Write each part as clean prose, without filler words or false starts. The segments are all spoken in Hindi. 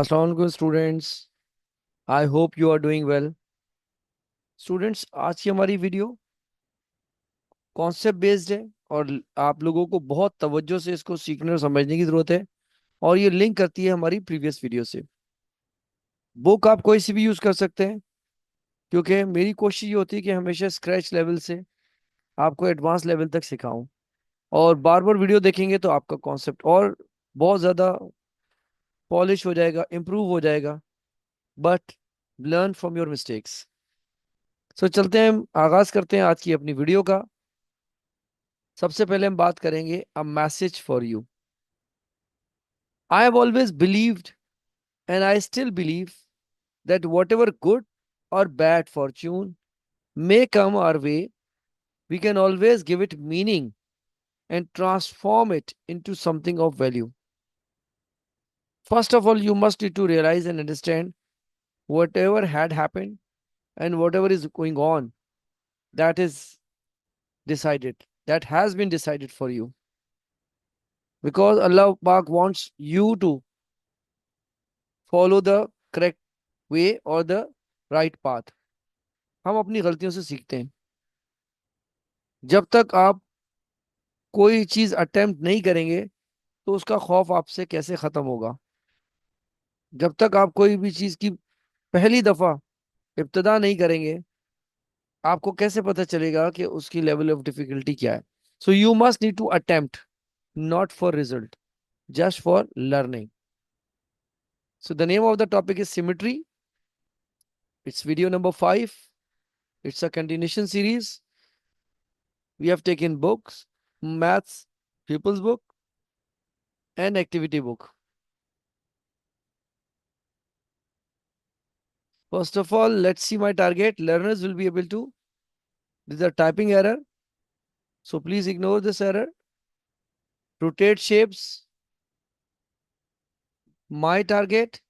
अस्सलाम वालेकुम students. I hope you are doing well. Students, आज की हमारी वीडियो कॉन्सेप्ट बेस्ड है और आप लोगों को बहुत तवज्जो से इसको सीखने और समझने की ज़रूरत है। और ये लिंक करती है हमारी प्रीवियस वीडियो से। बुक आप कोई सी भी यूज़ कर सकते हैं, क्योंकि मेरी कोशिश ये होती है कि हमेशा स्क्रैच लेवल से आपको एडवांस लेवल तक सिखाऊं। और बार बार वीडियो देखेंगे तो आपका कॉन्सेप्ट और बहुत ज़्यादा पॉलिश हो जाएगा, इम्प्रूव हो जाएगा। But learn from your mistakes. So चलते हैं, हम आगाज करते हैं आज की अपनी वीडियो का। सबसे पहले हम बात करेंगे a message for you. I have always believed and I still believe that whatever good और bad fortune may come our way, we can always give it meaning and transform it into something of value. First of all, you must need to realize and understand whatever had happened and whatever is going on, that is decided, that has been decided for you. Because Allah Pak wants you to follow the correct way or the right path. हम अपनी गलतियों से सीखते हैं। जब तक आप कोई चीज अटेम्प्ट नहीं करेंगे तो उसका खौफ आपसे कैसे खत्म होगा। जब तक आप कोई भी चीज की पहली दफा इब्तदा नहीं करेंगे, आपको कैसे पता चलेगा कि उसकी लेवल ऑफ डिफिकल्टी क्या है। So you must need to attempt, not for result, just for learning. So the name of the topic is symmetry. It's video number 5। It's a continuation series. We have taken books, maths, people's book, and activity book. First of all, let's see my target. Learners will be able to. This is a typing error, so please ignore this error. Rotate shapes. My target.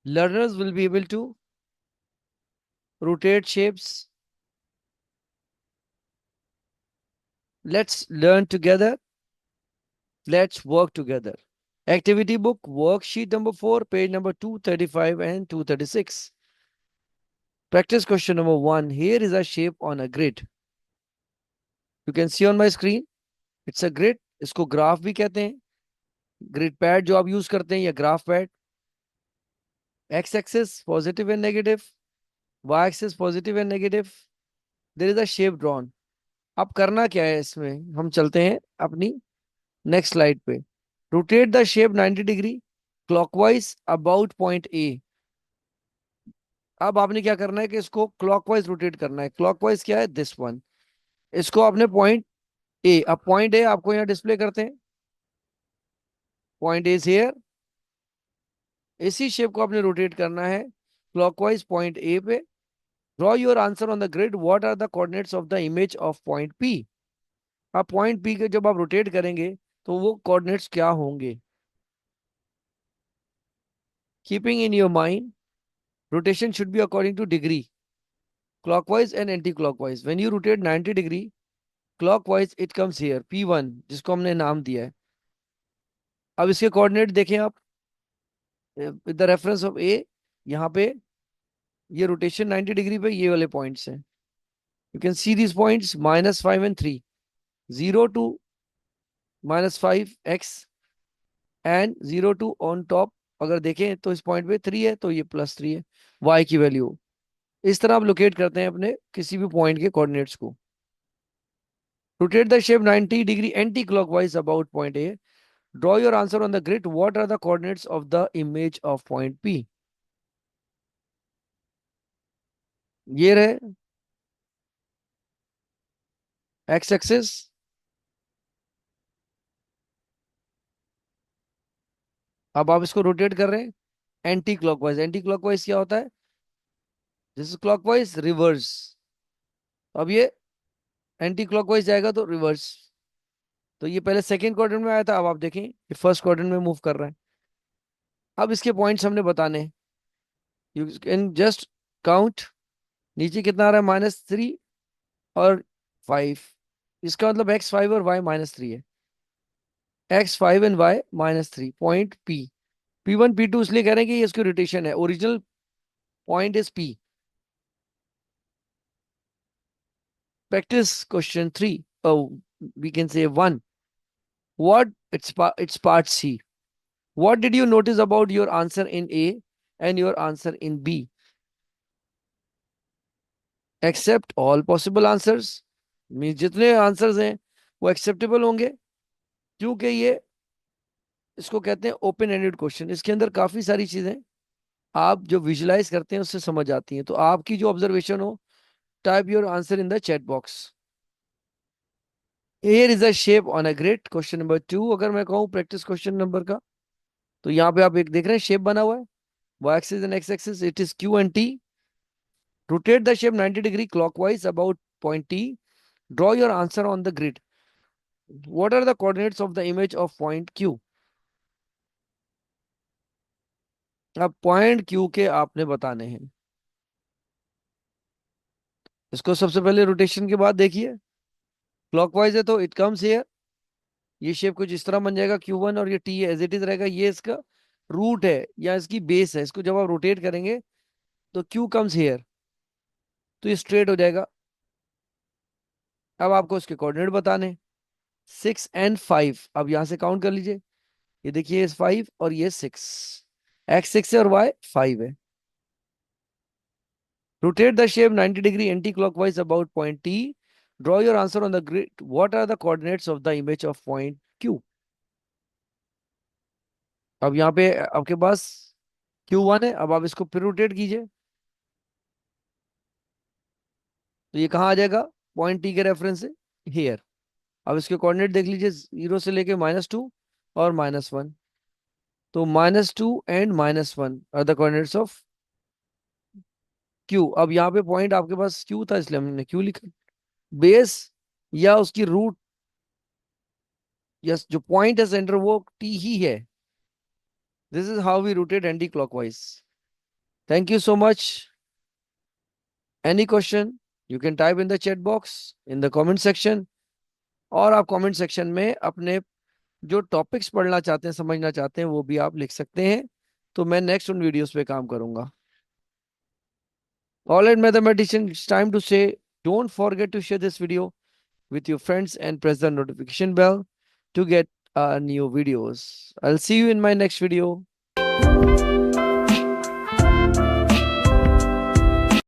Learners will be able to rotate shapes. Let's learn together. Let's work together. Activity book, worksheet number 4, page number 235 and 236. Practice question number 1. Here is a shape on a grid. You can see on my screen. It's a grid. इसको ग्राफ भी कहते हैं। ग्रिड पैड जो आप यूज करते हैं या graph pad. X axis positive and negative, Y axis positive and negative. There is a shape drawn. अब करना क्या है इसमें, हम चलते हैं अपनी नेक्स्ट स्लाइड पे। Rotate the shape 90 degree clockwise about point A. अब आपने क्या करना है कि इसको क्लॉकवाइज रोटेट करना है। क्लॉकवाइज क्या है, दिस वन। इसको आपने पॉइंट ए, अब पॉइंट ए आपको यहाँ डिस्प्ले करते हैं। Point A here. इसी शेप को आपने रोटेट करना है क्लॉकवाइज पॉइंट ए पे। Draw your answer on the grid. What are the coordinates of the image of point P. अब पॉइंट पी के जब आप रोटेट करेंगे तो वो कोऑर्डिनेट्स क्या होंगे। Keeping in your mind, rotation should be according two degree, clockwise and anti clockwise. When you rotate 90 degree clockwise it comes here P1, जिसको हमने नाम दिया है। अब इसके कोऑर्डिनेट देखें आप, विद द रेफरेंस ऑफ ए। यहाँ पे ये रोटेशन 90 डिग्री पे ये वाले पॉइंट्स हैं। You can see these points -5 and 3, 0 to -5x and 0 to on top. अगर देखें तो इस पॉइंट पे 3 है तो ये +3 है y की वैल्यू। इस तरह आप लोकेट करते हैं अपने किसी भी पॉइंट के कोऑर्डिनेट्स को। Rotate the shape 90 degree anti clockwise about point A. Draw your answer on the grid. What are the coordinates of the image of point P. ये रहे एक्स एक्सिस। अब आप इसको रोटेट कर रहे हैं एंटी क्लॉकवाइज। एंटी क्लॉकवाइज क्या होता है, दिस इज क्लॉकवाइज रिवर्स। अब ये एंटी क्लॉकवाइज जाएगा तो रिवर्स। तो ये पहले सेकंड क्वाड्रेंट में आया था, अब आप देखें ये फर्स्ट क्वाड्रेंट में मूव कर रहा है। अब इसके पॉइंट्स हमने बताने हैं। You can just count. नीचे कितना आ रहा है, -3 और 5। इसका मतलब x5 और y -3 है। x5 and y -3 point P1 P2 इसलिए कह रहे हैं कि ये इसकी रोटेशन है, original point is P। Practice question 3. Oh, we can say 1. What it's part C. What did you notice about your answer in A and your answer in B? Accept all possible answers. Means जितने आंसर्स हैं वो एक्सेप्टेबल होंगे, क्योंकि ये इसको कहते हैं ओपन एंडेड क्वेश्चन। इसके अंदर काफी सारी चीजें आप जो विजुलाइज करते हैं उससे समझ आती हैं। तो आपकी जो ऑब्जर्वेशन हो, type your answer in the chat box. Here is a shape on a grid. Question number 2 अगर मैं कहूँ प्रैक्टिस क्वेश्चन नंबर का, तो यहाँ पे आप एक देख रहे हैं शेप बना हुआ है, y axis and x axis, it is q and t. Rotate the shape 90 degree clockwise about point t. Draw your answer on the grid. What are the coordinates of the image of point q? अब पॉइंट q के आपने बताने हैं। इसको सबसे पहले रोटेशन के बाद देखिए, क्लॉकवाइज है तो इट कम्स हियर, ये शेप कुछ इस तरह बन जाएगा q1, और ये t एज इट इज रहेगा, ये इसका रूट है या इसकी बेस है। इसको जब आप रोटेट करेंगे तो q कम्स हियर, तो ये स्ट्रेट हो जाएगा। अब आपको इसके कोऑर्डिनेट बताने, 6 and 5। अब यहां से काउंट कर लीजिए, ये देखिए 5 और ये 6, x 6 है और y 5 है। Rotate the shape 90 degree anti clockwise about point t. Draw your answer on the grid. What are the coordinates of the image of point q? अब यहाँ पे आपके पास q1 है, अब आप इसको फिर रोटेट कीजिए, तो ये कहाँ आ जाएगा, पॉइंट t के रेफरेंस से हियर। अब इसके कोऑर्डिनेट देख लीजिए, 0 से लेके -2 और -1, तो -2 and -1 are the coordinates of Q. अब यहाँ पे पॉइंट आपके पास क्यू था इसलिए हमने क्यू लिखा। बेस या उसकी रूट या जो पॉइंट है सेंटर वो टी ही है। This is how we rotated anti clockwise. Thank you so much. Any question you can type in the chat box, in the comment section, और आप कमेंट सेक्शन में अपने जो टॉपिक्स पढ़ना चाहते हैं, समझना चाहते हैं, वो भी आप लिख सकते हैं। तो मैं नेक्स्ट उन वीडियोस पे काम करूंगा। All right, mathematician, it's time to say, don't forget to share this video with your friends and press the notification bell to get new videos. I'll see you in my next video.